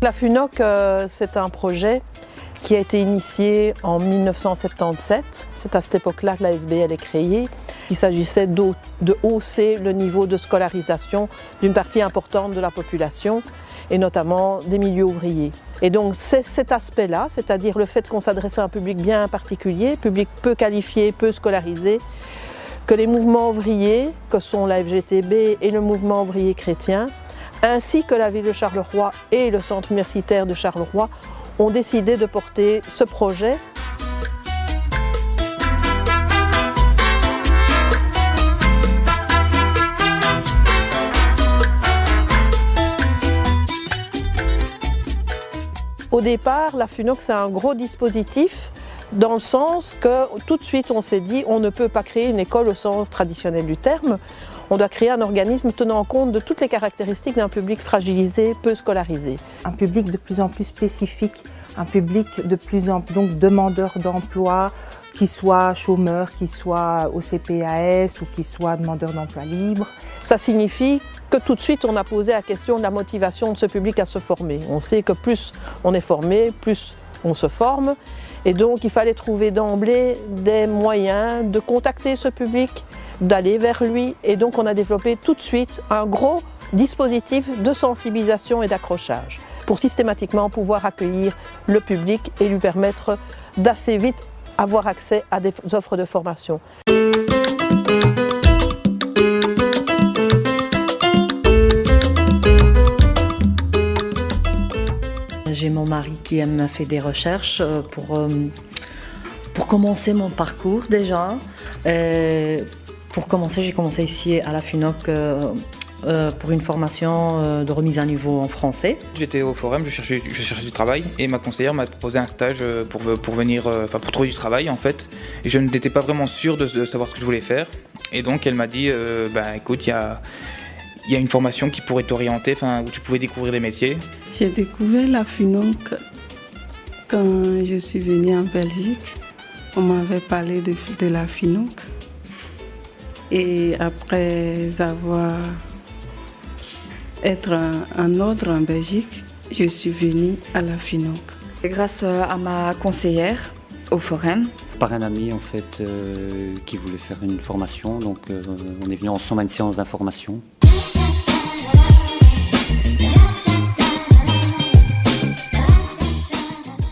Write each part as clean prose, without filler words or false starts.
La FUNOC, c'est un projet qui a été initié en 1977. C'est à cette époque-là que la SBL est créée. Il s'agissait de hausser le niveau de scolarisation d'une partie importante de la population, et notamment des milieux ouvriers. Et donc c'est cet aspect-là, c'est-à-dire le fait qu'on s'adresse à un public bien particulier, public peu qualifié, peu scolarisé, que les mouvements ouvriers, que sont la FGTB et le mouvement ouvrier chrétien, ainsi que la ville de Charleroi et le centre universitaire de Charleroi, ont décidé de porter ce projet. Au départ, la FUNOC, c'est un gros dispositif dans le sens que tout de suite on s'est dit on ne peut pas créer une école au sens traditionnel du terme, on doit créer un organisme tenant compte de toutes les caractéristiques d'un public fragilisé, peu scolarisé. Un public de plus en plus spécifique, un public de plus en plus donc demandeur d'emploi, qui soit chômeur, qui soit au CPAS ou qui soit demandeur d'emploi libre. Ça signifie que tout de suite on a posé la question de la motivation de ce public à se former. On sait que plus on est formé, plus on se forme. Et donc il fallait trouver d'emblée des moyens de contacter ce public, d'aller vers lui. Et donc on a développé tout de suite un gros dispositif de sensibilisation et d'accrochage pour systématiquement pouvoir accueillir le public et lui permettre d'assez vite avoir accès à des offres de formation. J'ai mon mari qui m'a fait des recherches pour commencer mon parcours déjà. Pour commencer, j'ai commencé ici à la FUNOC pour une formation de remise à niveau en français. J'étais au forum, je cherchais du travail et ma conseillère m'a proposé un stage pour venir, pour trouver du travail en fait. Et je n'étais pas vraiment sûr de savoir ce que je voulais faire. Et donc elle m'a dit, écoute, il y a une formation qui pourrait t'orienter, où tu pouvais découvrir des métiers. J'ai découvert la FUNOC quand je suis venue en Belgique. On m'avait parlé de la FUNOC. Et après être en ordre en Belgique, je suis venue à la FUNOC. Grâce à ma conseillère au forum. Par un ami en fait qui voulait faire une formation, donc on est venu ensemble à une séance d'information.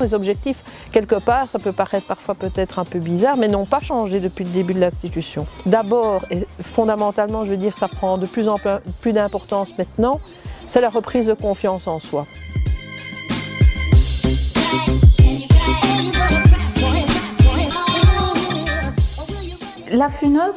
Les objectifs, quelque part, ça peut paraître parfois peut-être un peu bizarre, mais n'ont pas changé depuis le début de l'institution. D'abord, et fondamentalement, je veux dire, ça prend de plus en plus d'importance maintenant, c'est la reprise de confiance en soi. La FUNOC,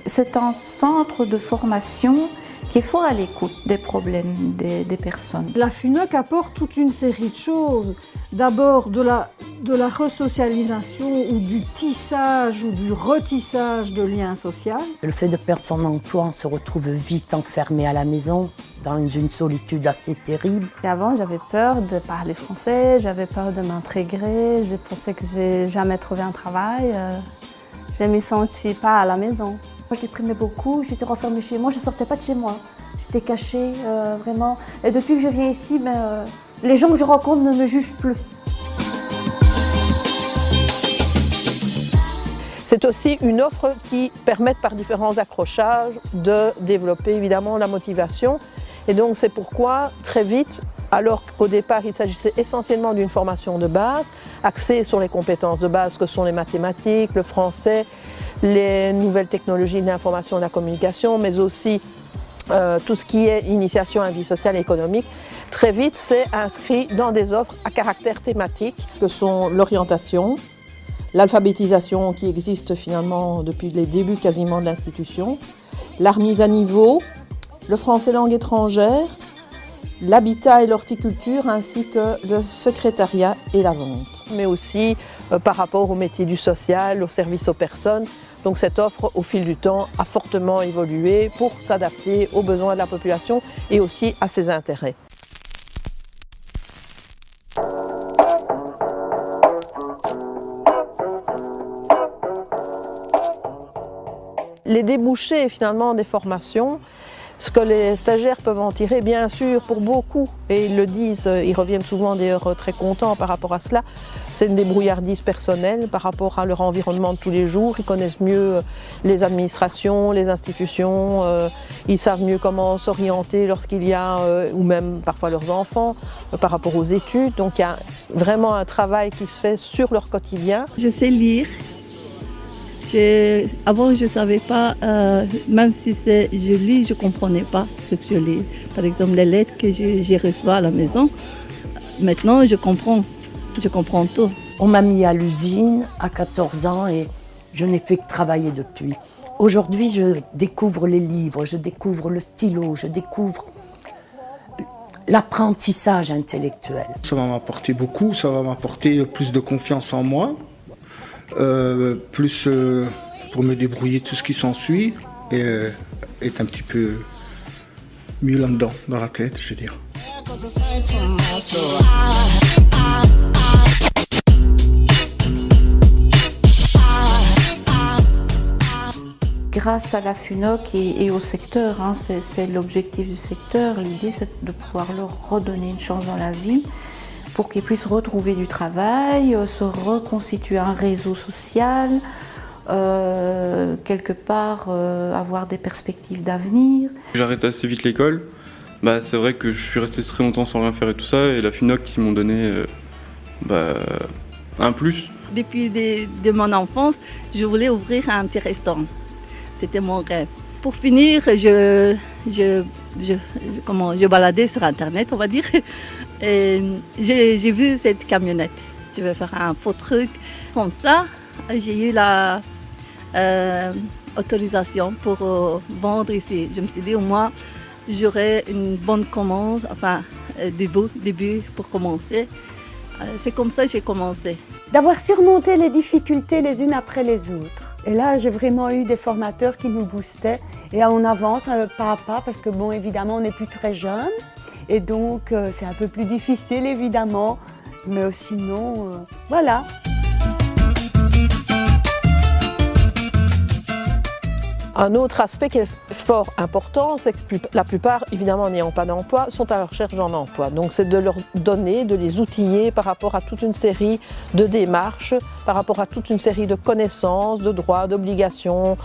c'est un centre de formation qui est fort à l'écoute des problèmes des personnes. La FUNOC apporte toute une série de choses. D'abord de la resocialisation ou du tissage ou du retissage de liens sociaux. Le fait de perdre son emploi, on se retrouve vite enfermé à la maison, dans une solitude assez terrible. Et avant, j'avais peur de parler français, j'avais peur de m'intégrer, je pensais que je n'allais jamais trouver un travail. Je ne me sentais pas à la maison. Je déprimais beaucoup, j'étais renfermée chez moi, je ne sortais pas de chez moi. J'étais cachée, vraiment. Et depuis que je viens ici, les gens que je rencontre ne me jugent plus. C'est aussi une offre qui permet par différents accrochages de développer évidemment la motivation. Et donc c'est pourquoi très vite, alors qu'au départ il s'agissait essentiellement d'une formation de base, axée sur les compétences de base que sont les mathématiques, le français, les nouvelles technologies de l'information et de la communication, mais aussi tout ce qui est initiation à la vie sociale et économique, très vite c'est inscrit dans des offres à caractère thématique que sont l'orientation, l'alphabétisation qui existe finalement depuis les débuts quasiment de l'institution, la remise à niveau, le français langue étrangère, l'habitat et l'horticulture ainsi que le secrétariat et la vente. Mais aussi par rapport au métier du social, au service aux personnes. Donc cette offre, au fil du temps, a fortement évolué pour s'adapter aux besoins de la population et aussi à ses intérêts. Les débouchés finalement des formations, Ce que les stagiaires peuvent en tirer, bien sûr, pour beaucoup, et ils le disent, ils reviennent souvent d'ailleurs très contents par rapport à cela, c'est une débrouillardise personnelle par rapport à leur environnement de tous les jours. Ils connaissent mieux les administrations, les institutions, ils savent mieux comment s'orienter lorsqu'il y a, ou même parfois leurs enfants, par rapport aux études. Donc il y a vraiment un travail qui se fait sur leur quotidien. Je sais lire. Avant, je ne savais pas, même si je lis, je ne comprenais pas ce que je lis. Par exemple, les lettres que je reçois à la maison, maintenant, je comprends tout. On m'a mis à l'usine à 14 ans et je n'ai fait que travailler depuis. Aujourd'hui, je découvre les livres, je découvre le stylo, je découvre l'apprentissage intellectuel. Ça va m'apporter beaucoup, ça va m'apporter plus de confiance en moi. Plus pour me débrouiller tout ce qui s'ensuit et être un petit peu mieux là-dedans, dans la tête, je veux dire. Grâce à la FUNOC et au secteur, c'est l'objectif du secteur, l'idée c'est de pouvoir leur redonner une chance dans la vie, pour qu'ils puissent retrouver du travail, se reconstituer un réseau social, quelque part avoir des perspectives d'avenir. J'arrête assez vite l'école. C'est vrai que je suis resté très longtemps sans rien faire et tout ça, et la FUNOC qui m'ont donné un plus. Depuis de mon enfance, je voulais ouvrir un petit restaurant. C'était mon rêve. Pour finir, je baladais sur Internet, on va dire. Et j'ai vu cette camionnette. Je vais faire un faux truc. Comme ça, j'ai eu la autorisation pour vendre ici. Je me suis dit, au moins, j'aurai une bonne commande, enfin, début pour commencer. C'est comme ça que j'ai commencé. D'avoir surmonté les difficultés les unes après les autres. Et là, j'ai vraiment eu des formateurs qui nous boostaient. Et on avance pas à pas parce que, bon, évidemment, on n'est plus très jeunes. Et donc, c'est un peu plus difficile, évidemment. Mais sinon, voilà. Un autre aspect qui est fort important, c'est que la plupart, évidemment n'ayant pas d'emploi, sont à la recherche d'un emploi. Donc c'est de leur donner, de les outiller par rapport à toute une série de démarches, par rapport à toute une série de connaissances, de droits, d'obligations,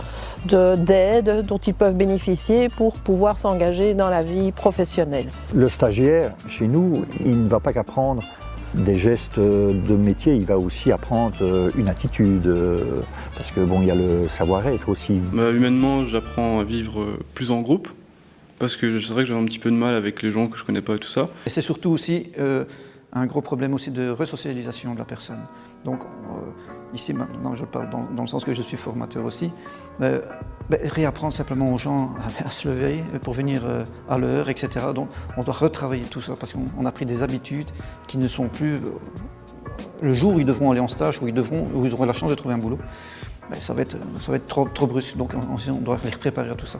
d'aides dont ils peuvent bénéficier pour pouvoir s'engager dans la vie professionnelle. Le stagiaire, chez nous, il ne va pas qu'apprendre des gestes de métier, il va aussi apprendre une attitude, parce que bon, il y a le savoir-être aussi. Humainement, j'apprends à vivre plus en groupe, parce que c'est vrai que j'ai un petit peu de mal avec les gens que je connais pas et tout ça. Et c'est surtout aussi un gros problème aussi de resocialisation de la personne. Donc ici maintenant je parle dans le sens que je suis formateur aussi, réapprendre simplement aux gens à se lever pour venir à l'heure, etc. Donc on doit retravailler tout ça parce qu'on a pris des habitudes qui ne sont plus... le jour où ils devront aller en stage, où ils auront la chance de trouver un boulot, ça va être trop brusque, donc on doit les préparer à tout ça.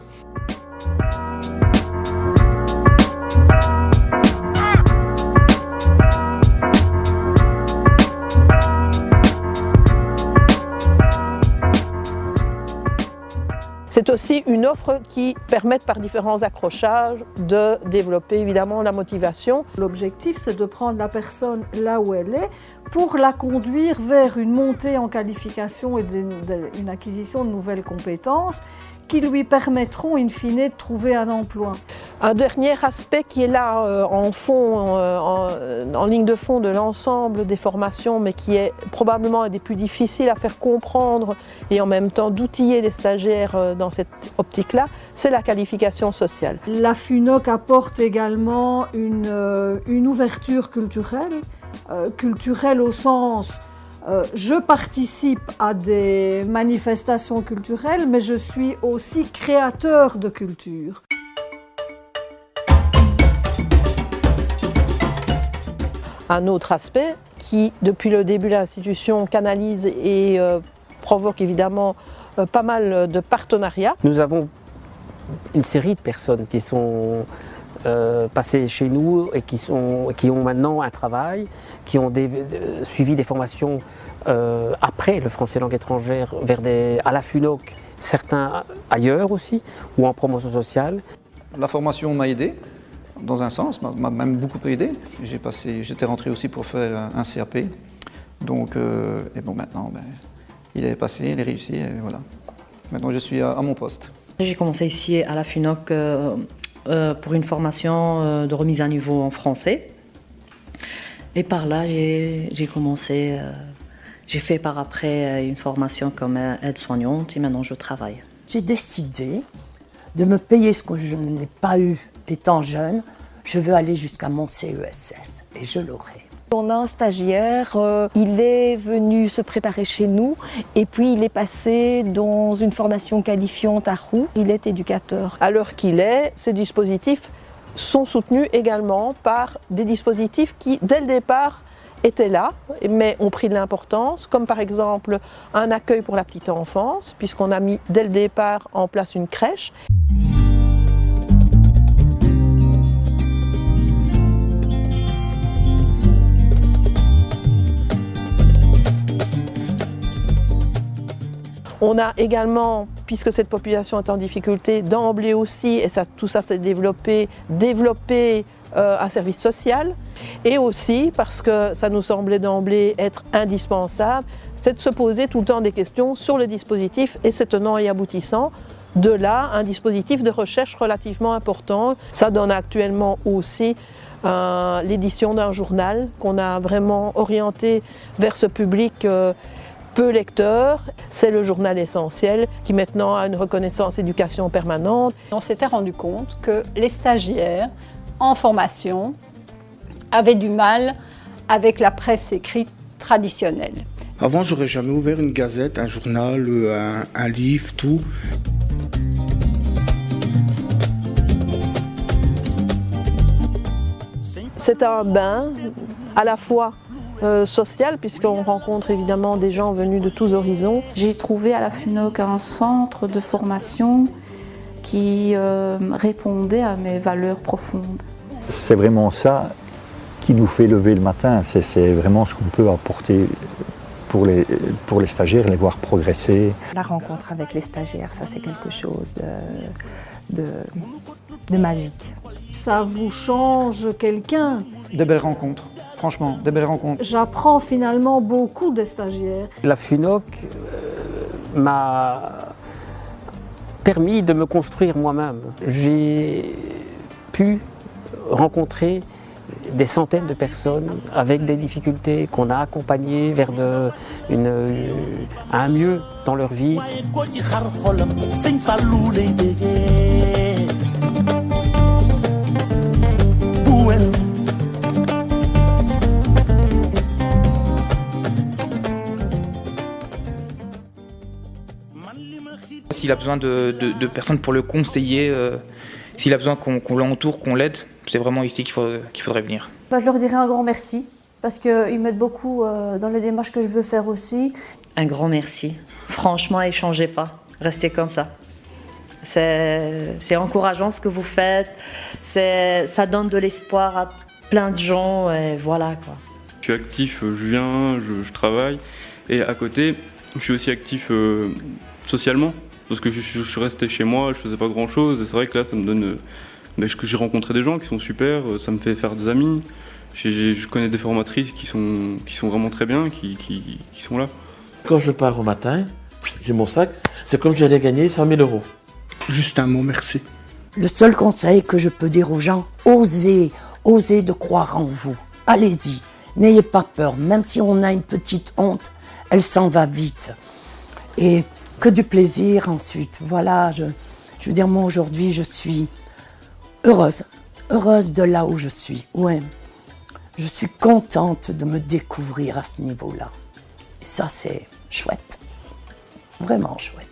C'est aussi une offre qui permet par différents accrochages de développer évidemment la motivation. L'objectif, c'est de prendre la personne là où elle est pour la conduire vers une montée en qualification et une acquisition de nouvelles compétences qui lui permettront in fine de trouver un emploi. Un dernier aspect qui est là en fond, en ligne de fond de l'ensemble des formations, mais qui est probablement un des plus difficiles à faire comprendre et en même temps d'outiller les stagiaires dans cette optique-là, c'est la qualification sociale. La FUNOC apporte également une ouverture culturelle, culturelle au sens je participe à des manifestations culturelles, mais je suis aussi créateur de culture. Un autre aspect qui, depuis le début de l'institution, canalise et provoque évidemment pas mal de partenariats. Nous avons une série de personnes qui sont passées chez nous et qui ont maintenant un travail, qui ont suivi des formations après le français langue étrangère à la FUNOC, certains ailleurs aussi, ou en promotion sociale. La formation m'a aidé, dans un sens, m'a même beaucoup aidé. J'étais rentré aussi pour faire un CAP. Donc, et bon, maintenant, il est passé, il est réussi, et voilà. Maintenant, je suis à mon poste. J'ai commencé ici à la FUNOC pour une formation de remise à niveau en français. Et par là, j'ai commencé, j'ai fait par après une formation comme aide-soignante et maintenant je travaille. J'ai décidé de me payer ce que je n'ai pas eu étant jeune. Je veux aller jusqu'à mon CESS et je l'aurai. On a un stagiaire, il est venu se préparer chez nous et puis il est passé dans une formation qualifiante à Roux. Il est éducateur. À l'heure qu'il est, ces dispositifs sont soutenus également par des dispositifs qui, dès le départ, étaient là, mais ont pris de l'importance, comme par exemple un accueil pour la petite enfance, puisqu'on a mis dès le départ en place une crèche. On a également, puisque cette population est en difficulté, d'emblée aussi, et tout ça s'est développé un service social. Et aussi, parce que ça nous semblait d'emblée être indispensable, c'est de se poser tout le temps des questions sur le dispositif et ses tenants et aboutissants. De là, un dispositif de recherche relativement important. Ça donne actuellement aussi l'édition d'un journal qu'on a vraiment orienté vers ce public peu lecteur. C'est le journal essentiel qui maintenant a une reconnaissance éducation permanente. On s'était rendu compte que les stagiaires en formation avaient du mal avec la presse écrite traditionnelle. Avant, j'aurais jamais ouvert une gazette, un journal, un livre, tout. C'est un bain à la fois social, puisqu'on rencontre évidemment des gens venus de tous horizons. J'ai trouvé à la FUNOC un centre de formation qui répondait à mes valeurs profondes. C'est vraiment ça qui nous fait lever le matin, c'est vraiment ce qu'on peut apporter pour les stagiaires, les voir progresser. La rencontre avec les stagiaires, ça c'est quelque chose de magique. Ça vous change quelqu'un. De belles rencontres. Franchement, des belles rencontres. J'apprends finalement beaucoup des stagiaires. La FUNOC m'a permis de me construire moi-même. J'ai pu rencontrer des centaines de personnes avec des difficultés qu'on a accompagnées vers un mieux dans leur vie. S'il a besoin de personnes pour le conseiller, s'il a besoin qu'on l'entoure, qu'on l'aide, c'est vraiment ici qu'il faudrait venir. Je leur dirais un grand merci, parce qu'ils m'aident beaucoup dans les démarches que je veux faire aussi. Un grand merci. Franchement, échangez pas, restez comme ça. C'est encourageant ce que vous faites, ça donne de l'espoir à plein de gens, et voilà quoi. Je suis actif, je viens, je travaille, et à côté, je suis aussi actif socialement, parce que je suis resté chez moi, je faisais pas grand chose, et c'est vrai que là ça me donne... j'ai rencontré des gens qui sont super, ça me fait faire des amis, je connais des formatrices qui sont vraiment très bien, qui sont là. Quand je pars au matin, j'ai mon sac, c'est comme si j'allais gagner 100 000 €. Juste un mot, merci. Le seul conseil que je peux dire aux gens, osez de croire en vous. Allez-y, n'ayez pas peur, même si on a une petite honte, elle s'en va vite. Et que du plaisir ensuite. Voilà, je veux dire, moi aujourd'hui, je suis heureuse de là où je suis. Ouais, je suis contente de me découvrir à ce niveau-là. Et ça, c'est chouette, vraiment chouette.